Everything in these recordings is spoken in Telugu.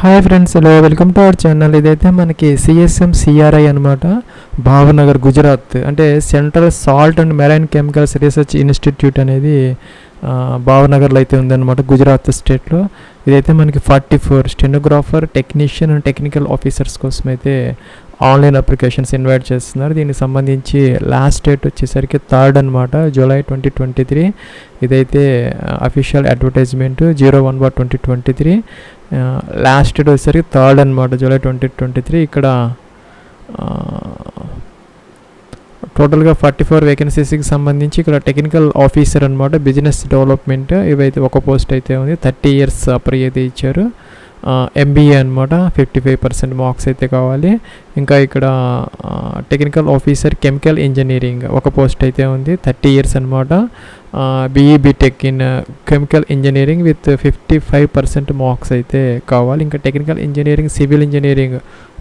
Hi friends, hello, welcome to our channel. ఇదైతే మనకి CSMCRI అనమాట, భావనగర్, గుజరాత్. అంటే central salt and marine chemicals research institute అనేది భావనగర్లో అయితే ఉందన్నమాట, గుజరాత్ స్టేట్లో. ఇదైతే మనకి 44 stenographer, technician and technical officers కోసం అయితే ఆన్లైన్ అప్లికేషన్స్ ఇన్వైట్ చేస్తున్నారు. దీనికి సంబంధించి లాస్ట్ డేట్ వచ్చేసరికి 3rd అనమాట, జూలై 2023. ఇదైతే అఫీషియల్ అడ్వర్టైజ్మెంట్ 01/2023. లాస్ట్ డేట్ వచ్చేసరికి 3rd అనమాట, జూలై 2023. ఇక్కడ టోటల్గా 44 వేకెన్సీస్కి సంబంధించి ఇక్కడ టెక్నికల్ ఆఫీసర్ అనమాట, బిజినెస్ డెవలప్మెంట్, ఇవైతే ఒక పోస్ట్ అయితే ఉంది. 30 years అప్రై అయితే ఇచ్చారు. MBA అనమాట, 55% మార్క్స్ అయితే కావాలి. ఇంకా ఇక్కడ టెక్నికల్ ఆఫీసర్ కెమికల్ ఇంజనీరింగ్ ఒక పోస్ట్ అయితే ఉంది, 30 years అనమాట. BE BTech in chemical engineering with 55% marks అయితే కావాలి. ఇంకా టెక్నికల్ ఇంజనీరింగ్, సివిల్ ఇంజనీరింగ్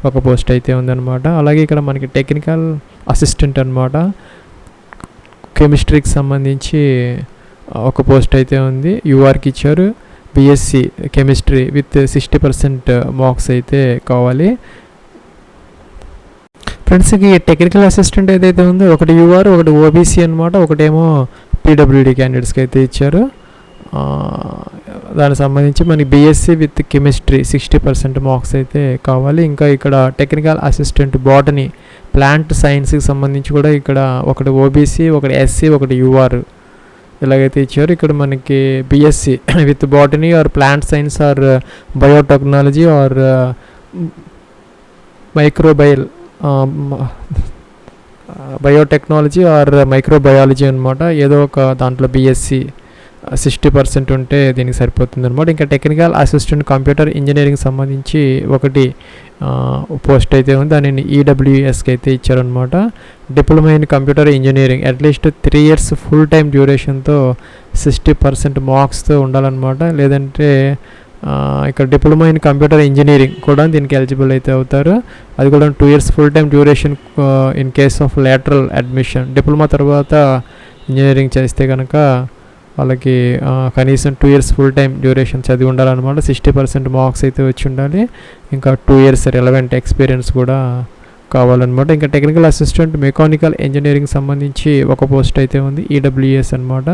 ఒక పోస్ట్ అయితే ఉందన్నమాట. అలాగే ఇక్కడ మనకి టెక్నికల్ అసిస్టెంట్ అనమాట, కెమిస్ట్రీకి సంబంధించి ఒక పోస్ట్ అయితే ఉంది, URకి ఇచ్చారు. BSc కెమిస్ట్రీ విత్ 60% మార్క్స్ అయితే కావాలి. ఫ్రెండ్స్కి టెక్నికల్ అసిస్టెంట్ ఏదైతే ఉందో ఒకటి UR, ఒకటి OBC అనమాట, ఒకటేమో PWD క్యాండిడేట్స్కి అయితే ఇచ్చారు. దానికి సంబంధించి మనకి BSc విత్ కెమిస్ట్రీ 60% మార్క్స్ అయితే కావాలి. ఇంకా ఇక్కడ టెక్నికల్ అసిస్టెంట్ బాటనీ, ప్లాంట్ సైన్స్కి సంబంధించి కూడా ఇక్కడ ఒకటి OBC, ఒకటి SC, ఒకటి UR ఇలాగైతే ఇచ్చారు. ఇక్కడ మనకి BSc with botany are plant science or biotechnology are biotechnology are microbiology అనమాట, ఏదో ఒక దాంట్లో BSc 60% ఉంటే దీనికి సరిపోతుంది అనమాట. ఇంకా టెక్నికల్ అసిస్టెంట్ కంప్యూటర్ ఇంజనీరింగ్ సంబంధించి ఒకటి పోస్ట్ అయితే ఉంది, దానిని EWSకి అయితే ఇచ్చారనమాట. Diploma in computer engineering at least 3 years full time డ్యూరేషన్తో 60% మార్క్స్తో ఉండాలన్నమాట. లేదంటే ఇక్కడ డిప్లొమా ఇన్ కంప్యూటర్ ఇంజనీరింగ్ కూడా దీనికి ఎలిజిబుల్ అయితే అవుతారు. అది కూడా 2 years full time duration in case of lateral admission. Diploma తర్వాత ఇంజనీరింగ్ చేస్తే కనుక వాళ్ళకి కనీసం 2 years ఫుల్ టైం డ్యూరేషన్ చదివి ఉండాలన్నమాట. 60% మార్క్స్ అయితే వచ్చి ఉండాలి. ఇంకా 2 years రెలవెంట్ ఎక్స్పీరియన్స్ కూడా కావాలన్నమాట. ఇంకా టెక్నికల్ అసిస్టెంట్ మెకానికల్ ఇంజనీరింగ్ సంబంధించి ఒక పోస్ట్ అయితే ఉంది, EWS అనమాట.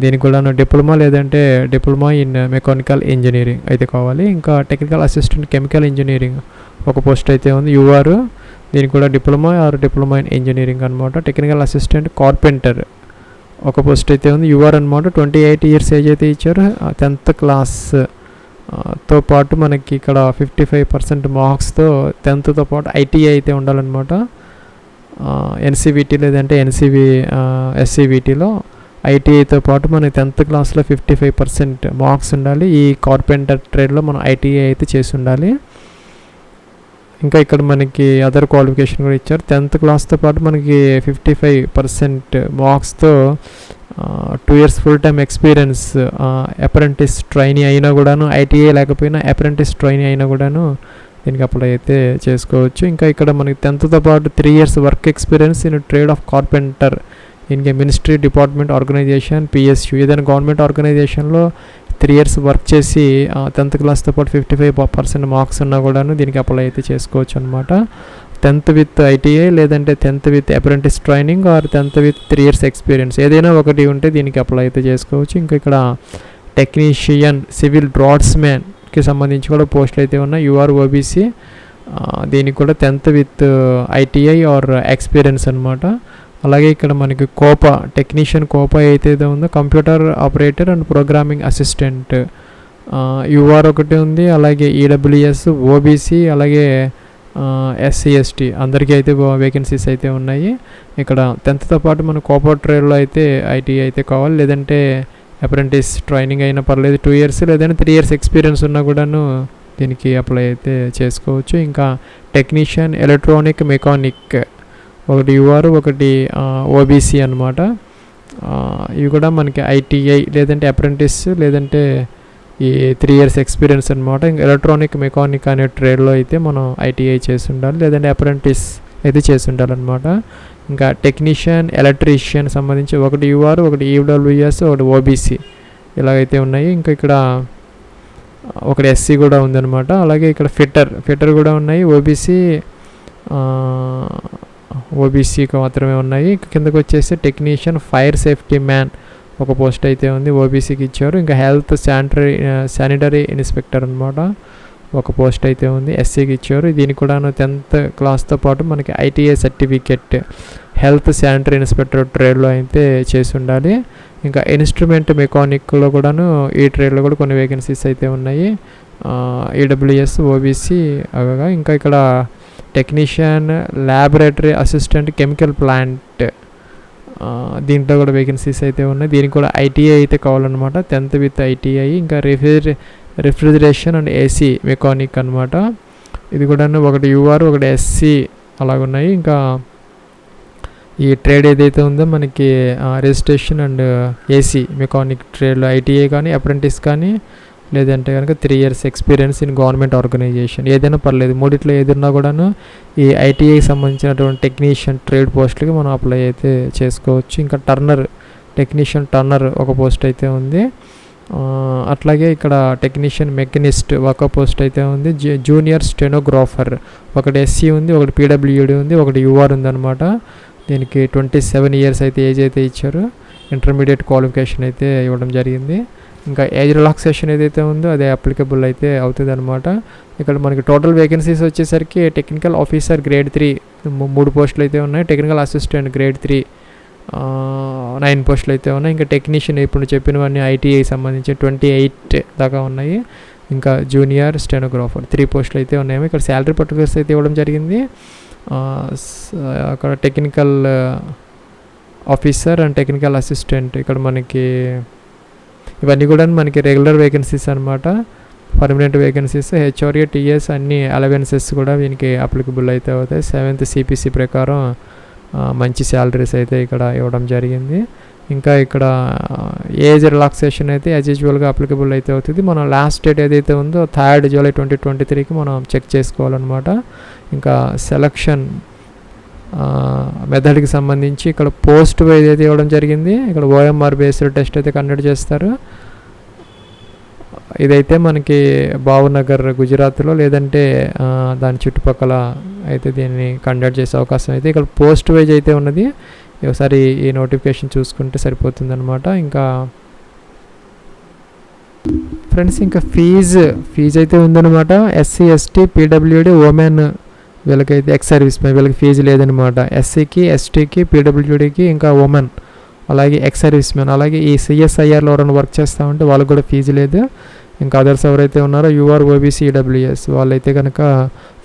దీనికి కూడా డిప్లొమా లేదంటే డిప్లొమా ఇన్ మెకానికల్ ఇంజనీరింగ్ అయితే కావాలి. ఇంకా టెక్నికల్ అసిస్టెంట్ కెమికల్ ఇంజనీరింగ్ ఒక పోస్ట్ అయితే ఉంది, UR. దీనికి కూడా diploma or diploma in engineering అనమాట. టెక్నికల్ అసిస్టెంట్ కార్పెంటర్ ఒక పోస్ట్ అయితే ఉంది, UR అనమాట. 28 years ఏజ్ అయితే ఇచ్చారు. 10th class తో పాటు మనకి ఇక్కడ 55% మార్క్స్తో 10th పాటు ITI అయితే ఉండాలన్నమాట. NCVT లేదంటే SCVTలో ITIతో పాటు మనకి 10th classలో 55% మార్క్స్ ఉండాలి. ఈ కార్పెంటర్ ట్రేడ్లో మనం ITI అయితే చేసి ఉండాలి. ఇంకా ఇక్కడ మనకి అదర్ క్వాలిఫికేషన్ కూడా ఇచ్చారు. 10th classతో పాటు మనకి 55% మార్క్స్తో 2 years full time experience, apprentice trainee అయినా కూడాను, ITI లేకపోయినా అప్రెంటిస్ ట్రైనీ అయినా కూడాను దీనికి అప్లై అయితే చేసుకోవచ్చు. ఇంకా ఇక్కడ మనకి 10th పాటు 3 years work experience in trade of carpenter in ministry, department, organization, PSU ఏదైనా గవర్నమెంట్ ఆర్గనైజేషన్లో 3 years వర్క్ చేసి 10th classతో పాటు 55% మార్క్స్ ఉన్నా కూడాను దీనికి అప్లై అయితే చేసుకోవచ్చు అనమాట. 10th విత్ ITI లేదంటే 10th with apprentice training or 10th with 3 years experience ఏదైనా ఒకటి ఉంటే దీనికి అప్లై అయితే చేసుకోవచ్చు. ఇంకా ఇక్కడ టెక్నీషియన్, సివిల్ డ్రాట్స్మెన్కి సంబంధించి కూడా పోస్టులు అయితే ఉన్నాయి, UR, OBC. దీనికి కూడా 10th with ITI are experience అనమాట. అలాగే ఇక్కడ మనకి కోపా, టెక్నీషియన్ కోపా అయితే ఉందో, computer operator and programming assistant, UR ఒకటి ఉంది. అలాగే EWS, OBC, అలాగే SC ST అందరికీ అయితే వేకెన్సీస్ అయితే ఉన్నాయి. ఇక్కడ 10th పాటు మన కోపా ట్రేడ్లో అయితే ITI అయితే కావాలి, లేదంటే అప్రెంటిస్ ట్రైనింగ్ అయినా పర్లేదు, 2 years లేదంటే 3 years ఎక్స్పీరియన్స్ ఉన్నా కూడాను దీనికి అప్లై అయితే చేసుకోవచ్చు. ఇంకా టెక్నీషియన్ ఎలక్ట్రానిక్ మెకానిక్ ఒకటి UR, ఒకటి OBC అనమాట. ఇవి కూడా మనకి ITI లేదంటే అప్రెంటిస్ లేదంటే ఈ 3 years ఎక్స్పీరియన్స్ అనమాట. ఇంకా ఎలక్ట్రానిక్ మెకానిక్ అనే ట్రేడ్లో అయితే మనం ITI చేసి ఉండాలి, లేదంటే అప్రెంటిస్ అయితే చేసి ఉండాలన్నమాట. ఇంకా టెక్నీషియన్, ఎలక్ట్రీషియన్ సంబంధించి ఒకటి UR, ఒకటి EWS, ఒకటి OBC ఇలాగైతే ఉన్నాయి. ఇంకా ఇక్కడ ఒకటి ఎస్సీ కూడా ఉందన్నమాట. అలాగే ఇక్కడ ఫిట్టర్ కూడా ఉన్నాయి. ఓబీసీకి మాత్రమే ఉన్నాయి. కిందకు వచ్చేసి టెక్నీషియన్ ఫైర్ సేఫ్టీ మ్యాన్ ఒక పోస్ట్ అయితే ఉంది, ఓబీసీకి ఇచ్చారు. ఇంకా హెల్త్ శానిటరీ ఇన్స్పెక్టర్ అనమాట ఒక పోస్ట్ అయితే ఉంది, ఎస్సీకి ఇచ్చారు. దీనికి కూడా 10th క్లాస్తో పాటు మనకి ITI certificate health sanitary inspector ట్రేడ్లో అయితే చేసి ఉండాలి. ఇంకా ఇన్స్ట్రుమెంట్ మెకానిక్లో కూడాను ఈ ట్రేడ్లో కూడా కొన్ని వేకెన్సీస్ అయితే ఉన్నాయి. ఈడబ్ల్యూఎస్ ఓబీసీ అవగా. ఇంకా ఇక్కడ technician laboratory assistant chemical plant దీంట్లో కూడా వేకెన్సీస్ అయితే ఉన్నాయి. దీనికి కూడా ఐటీఐ అయితే కావాలన్నమాట, 10th విత్ ఐటీఐ. ఇంకా రిఫ్రిజిరేషన్ అండ్ ఏసీ మెకానిక్ అనమాట. ఇది కూడా ఒకటి యూఆర్ ఒకటి ఎస్సీ అలాగున్నాయి. ఇంకా ఈ ట్రేడ్ ఏదైతే ఉందో మనకి రిజిస్ట్రేషన్ అండ్ ఏసీ మెకానిక్ ట్రేడ్లో ఐటీఐ కానీ అప్రెంటిస్ కానీ లేదంటే కనుక 3 years experience in government organisation ఏదైనా పర్లేదు, మూడిట్లో ఏదైనా కూడాను ఈ ఐటీఐకి సంబంధించినటువంటి టెక్నీషియన్ ట్రేడ్ పోస్టులకి మనం అప్లై అయితే చేసుకోవచ్చు. ఇంకా టెక్నీషియన్ టర్నర్ ఒక పోస్ట్ అయితే ఉంది. అట్లాగే ఇక్కడ టెక్నీషియన్ మెకానిస్ట్ ఒక పోస్ట్ అయితే ఉంది. జూనియర్ స్టెనోగ్రాఫర్ ఒకటి ఎస్సీ ఉంది, ఒకటి పీడబ్ల్యూడి ఉంది, ఒకటి యూఆర్ ఉందన్నమాట. దీనికి 27 years అయితే ఏజ్ అయితే ఇచ్చారు. ఇంటర్మీడియట్ క్వాలిఫికేషన్ అయితే ఇవ్వడం జరిగింది. ఇంకా ఏజ్ రిలాక్సేషన్ ఏదైతే ఉందో అదే అప్లికబుల్ అయితే అవుతుంది అనమాట. ఇక్కడ మనకి టోటల్ వేకెన్సీస్ వచ్చేసరికి టెక్నికల్ ఆఫీసర్ గ్రేడ్ 3 3 పోస్టులు అయితే ఉన్నాయి. టెక్నికల్ అసిస్టెంట్ గ్రేడ్ 3 9 పోస్టులు అయితే ఉన్నాయి. ఇంకా టెక్నీషియన్ ఇప్పుడు చెప్పినవన్నీ ఐటీఐ సంబంధించి 28 దాకా ఉన్నాయి. ఇంకా జూనియర్ స్టెనోగ్రాఫర్ 3 పోస్టులు అయితే ఉన్నాయి. ఇక్కడ శాలరీ పర్టికులర్స్ అయితే ఇవ్వడం జరిగింది. అక్కడ technical officer and technical assistant ఇక్కడ మనకి ఇవన్నీ కూడా మనకి రెగ్యులర్ వేకెన్సీస్ అనమాట, పర్మనెంట్ వేకెన్సీస్. హెచ్ఆర్ఏ టీఎస్ అన్ని అలవెన్సెస్ కూడా దీనికి అప్లికబుల్ అయితే అవుతాయి. 7th CPC ప్రకారం మంచి శాలరీస్ అయితే ఇక్కడ ఇవ్వడం జరిగింది. ఇంకా ఇక్కడ ఏజ్ రిలాక్సేషన్ అయితే యాజ్ యూజువల్గా అప్లికబుల్ అయితే అవుతుంది. మనం లాస్ట్ డేట్ ఏదైతే ఉందో 3rd July 2023కి మనం చెక్ చేసుకోవాలన్నమాట. ఇంకా సెలక్షన్ మెథడ్కి సంబంధించి ఇక్కడ పోస్ట్ వైజ్ అయితే ఇవ్వడం జరిగింది. ఇక్కడ OMR బేస్డ్ టెస్ట్ అయితే కండక్ట్ చేస్తారు. ఇదైతే మనకి భావనగర్ గుజరాత్లో లేదంటే దాని చుట్టుపక్కల అయితే దీన్ని కండక్ట్ చేసే అవకాశం అయితే ఇక్కడ పోస్ట్ వైజ్ అయితే ఉన్నది. ఒకసారి ఈ నోటిఫికేషన్ చూసుకుంటే సరిపోతుంది అనమాట. ఇంకా ఫ్రెండ్స్ ఇంకా ఫీజు అయితే ఉందన్నమాట. SC ST PWD ఉమెన్ వీళ్ళకైతే ఎక్స్ సర్వీస్ మ్యాన్ వీళ్ళకి ఫీజు లేదనమాట. SCకి STకి PWDకి ఇంకా ఉమెన్ అలాగే ఎక్స్ సర్వీస్ మ్యాన్ అలాగే ఈ CSIRలో ఎవరైనా వర్క్ చేస్తూ ఉంటే వాళ్ళకి కూడా ఫీజు లేదు. ఇంకా అదర్స్ ఎవరైతే ఉన్నారో యూఆర్ OBC EWS వాళ్ళైతే కనుక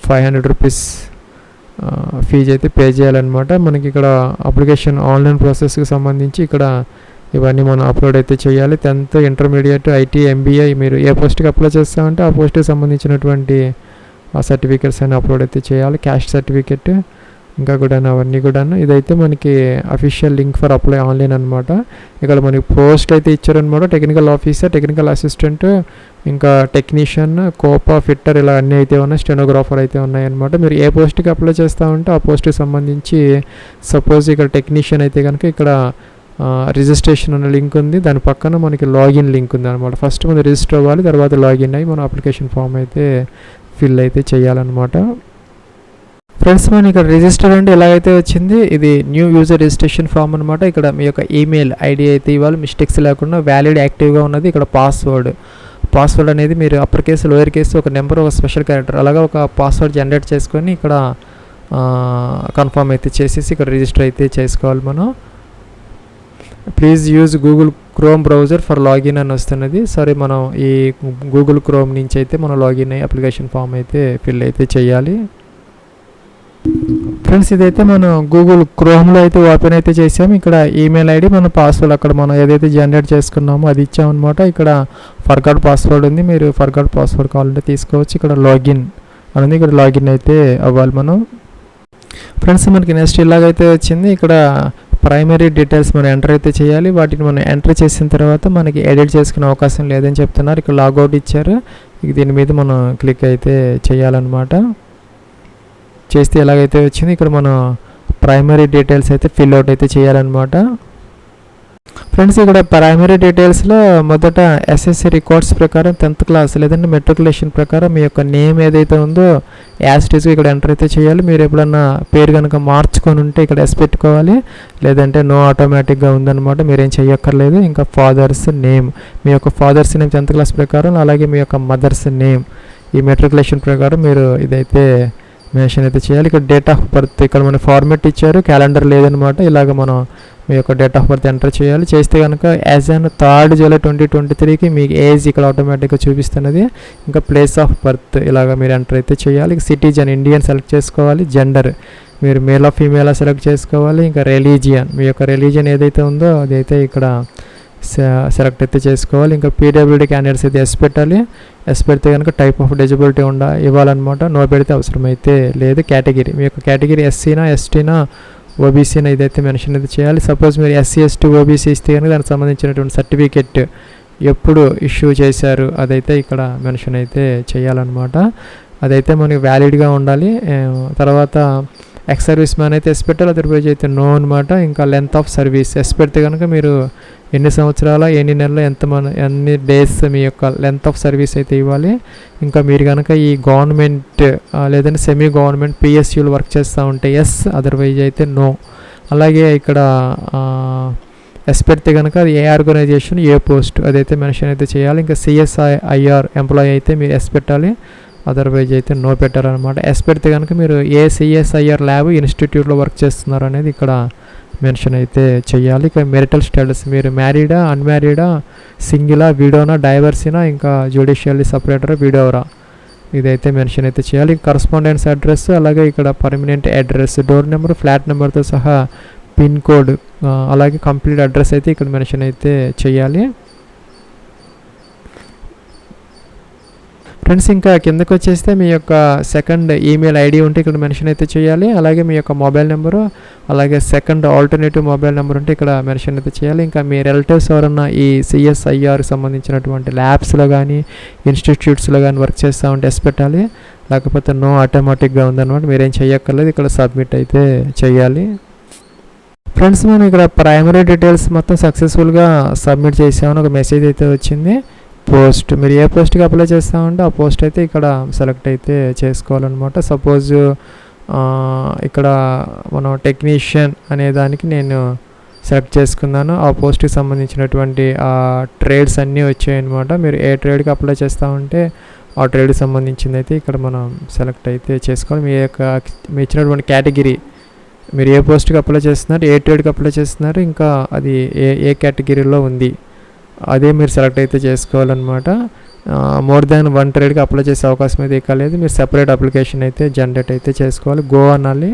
500 rupees ఫీజు అయితే పే చేయాలన్నమాట. మనకి ఇక్కడ అప్లికేషన్ ఆన్లైన్ ప్రాసెస్కి సంబంధించి ఇక్కడ ఇవన్నీ మనం అప్లోడ్ అయితే చేయాలి. 10th ఇంటర్మీడియట్ ఐటీ MBA మీరు ఏ పోస్ట్కి అప్లై చేస్తామంటే ఆ పోస్ట్కి సంబంధించినటువంటి ఆ సర్టిఫికేట్స్ అన్ని అప్లోడ్ అయితే చేయాలి. క్యాస్ట్ సర్టిఫికేట్ ఇంకా కూడా అవన్నీ కూడా. ఇదైతే మనకి official link for apply online అనమాట. ఇక్కడ మనకి పోస్ట్ అయితే ఇచ్చారనమాట. టెక్నికల్ ఆఫీసర్, టెక్నికల్ అసిస్టెంట్, ఇంకా టెక్నీషియన్, కోపా, ఫిట్టర్ ఇలా అన్నీ అయితే ఉన్నాయి. స్టెనోగ్రాఫర్ అయితే ఉన్నాయన్నమాట. మీరు ఏ పోస్ట్కి అప్లై చేస్తామంటే ఆ పోస్ట్కి సంబంధించి సపోజ్ ఇక్కడ టెక్నీషియన్ అయితే కనుక ఇక్కడ రిజిస్ట్రేషన్ అనే లింక్ ఉంది, దాని పక్కన మనకి లాగిన్ లింక్ ఉంది అనమాట. ఫస్ట్ మనం రిజిస్టర్ అవ్వాలి, తర్వాత లాగిన్ అయ్యి మనం అప్లికేషన్ ఫామ్ అయితే ఫిల్ అయితే చేయాలన్నమాట. ఫ్రెండ్స్ మనం ఇక్కడ రిజిస్టర్ అంటే ఎలాగైతే వచ్చింది, ఇది న్యూ యూజర్ రిజిస్ట్రేషన్ ఫామ్ అనమాట. ఇక్కడ మీ యొక్క ఈమెయిల్ ఐడి అయితే ఇవ్వాలి, మిస్టేక్స్ లేకుండా వ్యాలిడ్ యాక్టివ్గా ఉన్నది. ఇక్కడ పాస్వర్డ్ అనేది మీరు అప్పర్ కేసు లోయర్ కేసు ఒక నెంబర్ ఒక స్పెషల్ క్యారెక్టర్ అలాగా ఒక పాస్వర్డ్ జనరేట్ చేసుకొని ఇక్కడ కన్ఫర్మ్ అయితే చేసేసి ఇక్కడ రిజిస్టర్ అయితే చేసుకోవాలి మనం. Please use Google chrome browser for login అని వస్తున్నది. సరే మనం ఈ గూగుల్ క్రోమ్ నుంచి అయితే మనం లాగిన్ అయ్యి అప్లికేషన్ ఫామ్ అయితే ఫిల్ అయితే చేయాలి. ఫ్రెండ్స్ ఇదైతే మనం గూగుల్ క్రోమ్లో అయితే ఓపెన్ అయితే చేసాము. ఇక్కడ ఈమెయిల్ ఐడి మన పాస్వర్డ్ అక్కడ మనం ఏదైతే జనరేట్ చేసుకున్నామో అది ఇచ్చామన్నమాట. ఇక్కడ ఫర్గాట్ పాస్వర్డ్ ఉంది, మీరు ఫర్గాట్ పాస్వర్డ్ కావాలంటే తీసుకోవచ్చు. ఇక్కడ లాగిన్ అనేది ఇక్కడ లాగిన్ అయితే అవ్వాలి మనం. ఫ్రెండ్స్ మనకి నెక్స్ట్ ఇలాగైతే వచ్చింది. ఇక్కడ ప్రైమరీ డీటెయిల్స్ మనం ఎంటర్ అయితే చేయాలి. వాటిని మనం ఎంటర్ చేసిన తర్వాత మనకి ఎడిట్ చేసుకునే అవకాశం లేదని చెప్తున్నారు. ఇక్కడ లాగౌట్ ఇచ్చారు, దీని మీద మనం క్లిక్ అయితే చేయాలన్నమాట. చేస్తే ఎలాగైతే వచ్చింది ఇక్కడ మనం ప్రైమరీ డీటెయిల్స్ అయితే ఫిల్ అవుట్ అయితే చేయాలన్నమాట. ఫ్రెండ్స్ ఇక్కడ ప్రైమరీ డీటెయిల్స్లో మొదట ఎస్ఎస్సి రికార్డ్స్ ప్రకారం 10th క్లాస్ లేదంటే మెట్రికులేషన్ ప్రకారం మీ యొక్క నేమ్ ఏదైతే ఉందో యాస్టీస్గా ఇక్కడ ఎంటర్ అయితే చేయాలి. మీరు ఎప్పుడన్నా పేరు కనుక మార్చుకొని ఉంటే ఇక్కడ ఎస్ పెట్టుకోవాలి, లేదంటే నో ఆటోమేటిక్గా ఉందన్నమాట, మీరేం చెయ్యక్కర్లేదు. ఇంకా ఫాదర్స్ నేమ్, మీ యొక్క ఫాదర్స్ నేమ్ 10th క్లాస్ ప్రకారం, అలాగే మీ యొక్క మదర్స్ నేమ్ ఈ మెట్రికులేషన్ ప్రకారం మీరు ఇదైతే మెన్షన్ అయితే చేయాలి. ఇక్కడ డేట్ ఆఫ్ బర్త్ ఇక్కడ మన ఫార్మెట్ ఇచ్చారు, క్యాలెండర్ లేదనమాట. ఇలాగ మనం మీ యొక్క డేట్ ఆఫ్ బర్త్ ఎంటర్ చేయాలి. చేస్తే కనుక యాజ్ ఆన్ 3rd July 2023కి మీకు ఏజ్ ఇక్కడ ఆటోమేటిక్గా చూపిస్తున్నది. ఇంకా ప్లేస్ ఆఫ్ బర్త్ ఇలాగ మీరు ఎంటర్ అయితే చేయాలి. సిటిజన్ ఇండియన్ సెలెక్ట్ చేసుకోవాలి. జెండర్ మీరు మేల్ ఆఫ్ ఫీమేల్ సెలెక్ట్ చేసుకోవాలి. ఇంకా రిలీజియన్ మీ యొక్క రిలీజియన్ ఏదైతే ఉందో అదైతే ఇక్కడ సెలెక్ట్ అయితే చేసుకోవాలి. ఇంకా పీడబ్ల్యూడీ క్యాండిడేట్స్ అయితే ఎస్ పెట్టాలి. ఎస్ పెడితే కనుక టైప్ ఆఫ్ డిజబిలిటీ ఇవ్వాలన్నమాట. నో పెడితే అవసరమైతే లేదు. కేటగిరీ మీ యొక్క కేటగిరీ ఎస్సీనా ఎస్టీనా ఓబీసీనా ఇదైతే మెన్షన్ అయితే చేయాలి. సపోజ్ మీరు ఎస్సీ ఎస్టీ ఓబీసీ ఇస్తే కనుక దానికి సంబంధించినటువంటి సర్టిఫికెట్ ఎప్పుడు ఇష్యూ చేశారు అదైతే ఇక్కడ మెన్షన్ అయితే చేయాలన్నమాట. అదైతే మనకి వ్యాలిడ్గా ఉండాలి. తర్వాత ఎక్స్ సర్వీస్ మ్యాన్ అయితే ఎస్ పెట్టాలి, అదర్వైజ్ అయితే నో అనమాట. ఇంకా లెంత్ ఆఫ్ సర్వీస్ ఎస్ పెడితే కనుక మీరు ఎన్ని సంవత్సరాల ఎన్ని నెలలు ఎన్ని డేస్ మీ యొక్క లెంత్ ఆఫ్ సర్వీస్ అయితే ఇవ్వాలి. ఇంకా మీరు కనుక ఈ గవర్నమెంట్ లేదంటే సెమీ గవర్నమెంట్ పిఎస్యూలు వర్క్ చేస్తూ ఉంటే ఎస్, అదర్వైజ్ అయితే నో. అలాగే ఇక్కడ ఎస్ పెడితే కనుక అది ఏ ఆర్గనైజేషన్ ఏ పోస్ట్ అదైతే మెన్షన్ అయితే చేయాలి. ఇంకా సిఎస్ఐఆర్ ఎంప్లాయీ అయితే మీరు ఎస్ పెట్టాలి, అదర్వైజ్ అయితే నో పెట్టారనమాట. ఎస్ పెడితే కనుక మీరు ఏ సిఎస్ఐఆర్ ల్యాబ్ ఇన్స్టిట్యూట్లో వర్క్ చేస్తున్నారు అనేది ఇక్కడ మెన్షన్ అయితే చేయాలి. ఇక మెరిటల్ స్టేటస్ మీరు మ్యారీడా అన్మ్యారీడా సింగిలా విడోనా డైవర్సినా ఇంకా జ్యుడిషియల్లీ సపరేటరా విడోవరా ఇదైతే మెన్షన్ అయితే చేయాలి. కరస్పాండెన్స్ అడ్రస్ అలాగే ఇక్కడ permanent address door number flat నెంబర్తో సహా పిన్ కోడ్ అలాగే కంప్లీట్ అడ్రస్ అయితే ఇక్కడ మెన్షన్ అయితే చేయాలి. ఫ్రెండ్స్ ఇంకా కిందకు వచ్చేస్తే మీ యొక్క సెకండ్ ఈమెయిల్ ఐడి ఉంటే ఇక్కడ మెన్షన్ అయితే చేయాలి. అలాగే మీ యొక్క మొబైల్ నెంబరు అలాగే సెకండ్ ఆల్టర్నేటివ్ మొబైల్ నెంబర్ ఉంటే ఇక్కడ మెన్షన్ అయితే చేయాలి. ఇంకా మీ రిలేటివ్స్ ఎవరన్నా ఈ సిఎస్ఐఆర్కి సంబంధించినటువంటి ల్యాబ్స్లో కానీ ఇన్స్టిట్యూట్స్లో కానీ వర్క్ చేస్తూ ఉంటే ఎస్ పెట్టాలి, లేకపోతే నో ఆటోమేటిక్గా ఉందన్నమాట, మీరేం చెయ్యక్కర్లేదు. ఇక్కడ సబ్మిట్ అయితే చేయాలి. ఫ్రెండ్స్ మనం ఇక్కడ ప్రైమరీ డీటెయిల్స్ మొత్తం సక్సెస్ఫుల్గా సబ్మిట్ చేసామని ఒక మెసేజ్ అయితే వచ్చింది. పోస్ట్ మీరు ఏ పోస్ట్కి అప్లై చేస్తామంటే ఆ పోస్ట్ అయితే ఇక్కడ సెలెక్ట్ అయితే చేసుకోవాలన్నమాట. సపోజ్ ఇక్కడ మనం టెక్నీషియన్ అనే దానికి నేను సెలెక్ట్ చేసుకున్నాను. ఆ పోస్ట్కి సంబంధించినటువంటి ఆ ట్రేడ్స్ అన్నీ వచ్చాయన్నమాట. మీరు ఏ ట్రేడ్కి అప్లై చేస్తామంటే ఆ ట్రేడ్కి సంబంధించింది అయితే ఇక్కడ మనం సెలెక్ట్ అయితే చేసుకోవాలి. మీ ఇచ్చినటువంటి కేటగిరీ మీరు ఏ పోస్ట్కి అప్లై చేస్తున్నారు, ఏ ట్రేడ్కి అప్లై చేస్తున్నారు, ఇంకా అది ఏ కేటగిరీలో ఉంది అదే మీరు సెలెక్ట్ అయితే చేసుకోవాలన్నమాట. మోర్ దాన్ 1 ట్రేడ్కి అప్లై చేసే అవకాశం అయితే ఇక లేదు. మీరు సెపరేట్ అప్లికేషన్ అయితే జనరేట్ అయితే చేసుకోవాలి. గో అనాలి.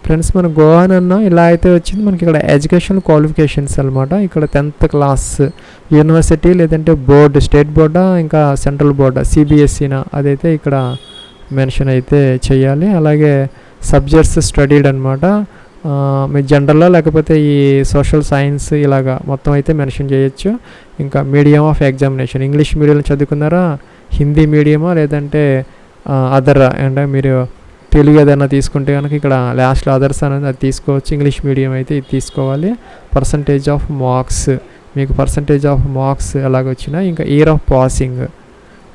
ఫ్రెండ్స్ మన గో అన్నా ఇలా అయితే వచ్చింది. మనకి ఇక్కడ ఎడ్యుకేషన్ క్వాలిఫికేషన్స్ అనమాట. ఇక్కడ 10th క్లాస్ యూనివర్సిటీ లేదంటే బోర్డు స్టేట్ బోర్డా ఇంకా సెంట్రల్ బోర్డా సిబిఎస్ఈనా అదైతే ఇక్కడ మెన్షన్ అయితే చేయాలి. అలాగే సబ్జెక్ట్స్ స్టడీడ్ అనమాట. మీ జనరల్లో లేకపోతే ఈ సోషల్ సైన్స్ ఇలాగా మొత్తం అయితే మెన్షన్ చేయొచ్చు. ఇంకా మీడియం ఆఫ్ ఎగ్జామినేషన్ ఇంగ్లీష్ మీడియంలో చదువుకున్నారా, హిందీ మీడియమా లేదంటే అదరా అంటే మీరు తెలుగు ఏదైనా తీసుకుంటే కనుక ఇక్కడ లాస్ట్లో అదర్స్ అనేది అది తీసుకోవచ్చు. ఇంగ్లీష్ మీడియం అయితే ఇది తీసుకోవాలి. పర్సంటేజ్ ఆఫ్ మార్క్స్ మీకు పర్సంటేజ్ ఆఫ్ మార్క్స్ ఎలాగ వచ్చినా ఇంకా ఇయర్ ఆఫ్ పాసింగ్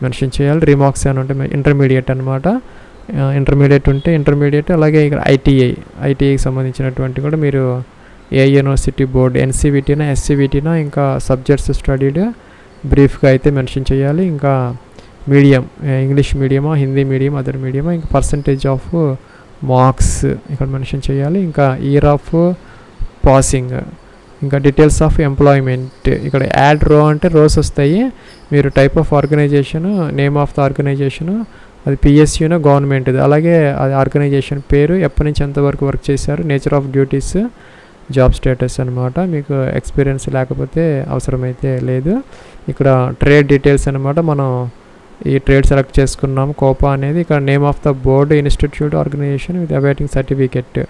మెన్షన్ చేయాలి. రీమార్క్స్ అని ఉంటే ఇంటర్మీడియట్ అనమాట. ఇంటర్మీడియట్ ఉంటే ఇంటర్మీడియట్. అలాగే ఇక్కడ ఐటీఐకి సంబంధించినటువంటి కూడా మీరు ఏ యూనివర్సిటీ బోర్డు ఎన్సీవిటీనా ఎస్సీవిటీనా ఇంకా సబ్జెక్ట్స్ స్టడీడ్ బ్రీఫ్గా అయితే మెన్షన్ చేయాలి. ఇంకా మీడియం ఇంగ్లీష్ మీడియమా హిందీ మీడియం అదర్ మీడియమా ఇంకా పర్సంటేజ్ ఆఫ్ మార్క్స్ ఇక్కడ మెన్షన్ చేయాలి. ఇంకా ఇయర్ ఆఫ్ పాసింగ్ ఇంకా డీటెయిల్స్ ఆఫ్ ఎంప్లాయ్మెంట్ ఇక్కడ యాడ్ రో అంటే రోస్ వస్తాయి. మీరు type of organisation name of the organisation అది పిఎస్యూనా గవర్నమెంట్ది, అలాగే అది ఆర్గనైజేషన్ పేరు ఎప్పటి నుంచి ఎంతవరకు వర్క్ చేశారు, nature of duties job status అనమాట. మీకు ఎక్స్పీరియన్స్ లేకపోతే అవసరమైతే లేదు. ఇక్కడ ట్రేడ్ డీటెయిల్స్ అనమాట. మనం ఈ ట్రేడ్ సెలెక్ట్ చేసుకున్నాము కోపా అనేది. ఇక్కడ name of the board institute organization with awaiting certificate.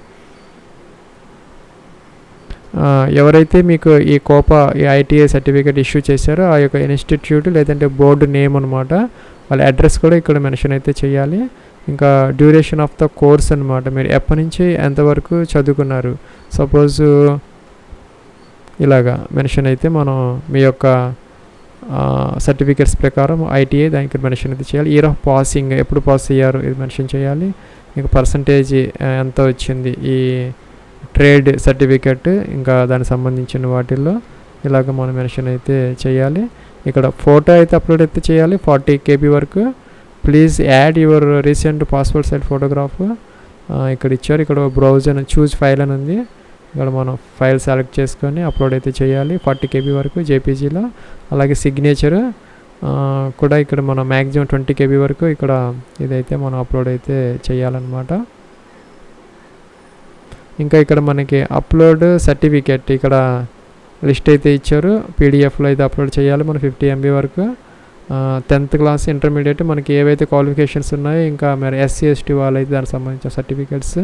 ఎవరైతే మీకు ఈ కోపా ఈ ఐటీఐ సర్టిఫికేట్ ఇష్యూ చేశారో ఆ యొక్క ఇన్స్టిట్యూట్ లేదంటే బోర్డు నేమ్ అనమాట. వాళ్ళ అడ్రస్ కూడా ఇక్కడ మెన్షన్ అయితే చేయాలి. ఇంకా డ్యూరేషన్ ఆఫ్ ద కోర్స్ అనమాట, మీరు ఎప్పటి నుంచి ఎంతవరకు చదువుకున్నారు. సపోజ్ ఇలాగా మెన్షన్ అయితే మనం మీ యొక్క సర్టిఫికేట్స్ ప్రకారం ఐటీఐ దానికి మెన్షన్ అయితే చేయాలి. ఇయర్ ఆఫ్ పాసింగ్, ఎప్పుడు పాస్ అయ్యారు ఇది మెన్షన్ చేయాలి. ఇంకా పర్సంటేజ్ ఎంత వచ్చింది ఈ ట్రేడ్ సర్టిఫికెట్, ఇంకా దానికి సంబంధించిన వాటిల్లో ఇలాగ మనం మెన్షన్ అయితే చేయాలి. ఇక్కడ ఫోటో అయితే అప్లోడ్ అయితే చేయాలి 40 KB వరకు. Please add your recent passport size photograph ఇక్కడ ఇచ్చారు. ఇక్కడ బ్రౌజర్ చూజ్ ఫైల్ అని ఉంది, ఇక్కడ మనం ఫైల్ సెలెక్ట్ చేసుకొని అప్లోడ్ అయితే చేయాలి 40 KB వరకు జేపీజీలో. అలాగే సిగ్నేచర్ కూడా ఇక్కడ మనం మ్యాక్సిమం 20 KB వరకు ఇక్కడ ఇదైతే మనం అప్లోడ్ అయితే చేయాలన్నమాట. ఇంకా ఇక్కడ మనకి అప్లోడ్ సర్టిఫికేట్ ఇక్కడ లిస్ట్ అయితే ఇచ్చారు, పీడిఎఫ్లో అయితే అప్లోడ్ చేయాలి మనం 50 MB వరకు. 10th క్లాస్ ఇంటర్మీడియట్ మనకి ఏవైతే క్వాలిఫికేషన్స్ ఉన్నాయో, ఇంకా మరి SC ST వాళ్ళైతే దానికి సంబంధించిన సర్టిఫికేట్స్,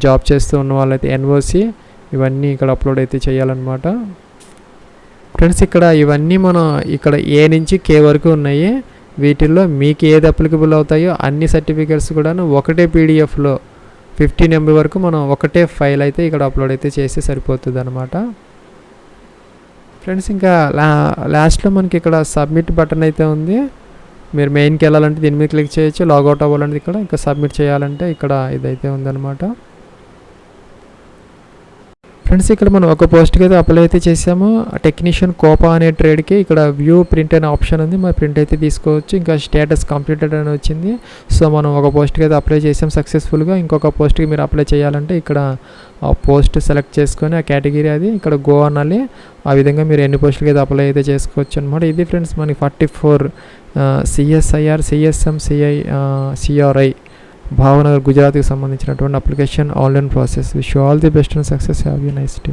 జాబ్ చేస్తూ ఉన్న వాళ్ళైతే NOC, ఇవన్నీ ఇక్కడ అప్లోడ్ అయితే చేయాలన్నమాట. ఫ్రెండ్స్ ఇక్కడ ఇవన్నీ మనం ఇక్కడ A నుంచి K వరకు ఉన్నాయి. వీటిల్లో మీకు ఏది అప్లికబుల్ అవుతాయో అన్ని సర్టిఫికేట్స్ కూడాను ఒకటే పీడిఎఫ్లో 15 MB వరకు మనం ఒకటే ఫైల్ అయితే ఇక్కడ అప్లోడ్ అయితే చేస్తే సరిపోతుంది అనమాట. ఫ్రెండ్స్ ఇంకా లాస్ట్లో మనకి ఇక్కడ సబ్మిట్ బటన్ అయితే ఉంది. మీరు మెయిన్కి వెళ్ళాలంటే దీని మీద క్లిక్ చేయొచ్చు, లాగౌట్ అవ్వాలంటే ఇక్కడ, ఇంకా సబ్మిట్ చేయాలంటే ఇక్కడ ఇదైతే ఉందన్నమాట. ఫ్రెండ్స్ ఇక్కడ మనం ఒక పోస్ట్కి అయితే అప్లై అయితే చేసాము, టెక్నీషియన్ కోపా అనే ట్రేడ్కి. ఇక్కడ వ్యూ ప్రింట్ అనే ఆప్షన్ ఉంది, మరి ప్రింట్ అయితే తీసుకోవచ్చు. ఇంకా స్టేటస్ కంప్లీటెడ్ అని వచ్చింది. సో మనం ఒక పోస్ట్కి అయితే అప్లై చేసాం సక్సెస్ఫుల్గా. ఇంకొక పోస్ట్కి మీరు అప్లై చేయాలంటే ఇక్కడ ఆ పోస్ట్ సెలెక్ట్ చేసుకొని ఆ కేటగిరీ అది ఇక్కడ గో అనాలి. ఆ విధంగా మీరు ఎన్ని పోస్టులకి అయితే అప్లై అయితే చేసుకోవచ్చు అనమాట. ఇది ఫ్రెండ్స్ మనకి 44 CSIR CSMCRI భావనగర్ గుజరాత్కి సంబంధించినటువంటి application online process. Wish you all the best and success. Have a nice day.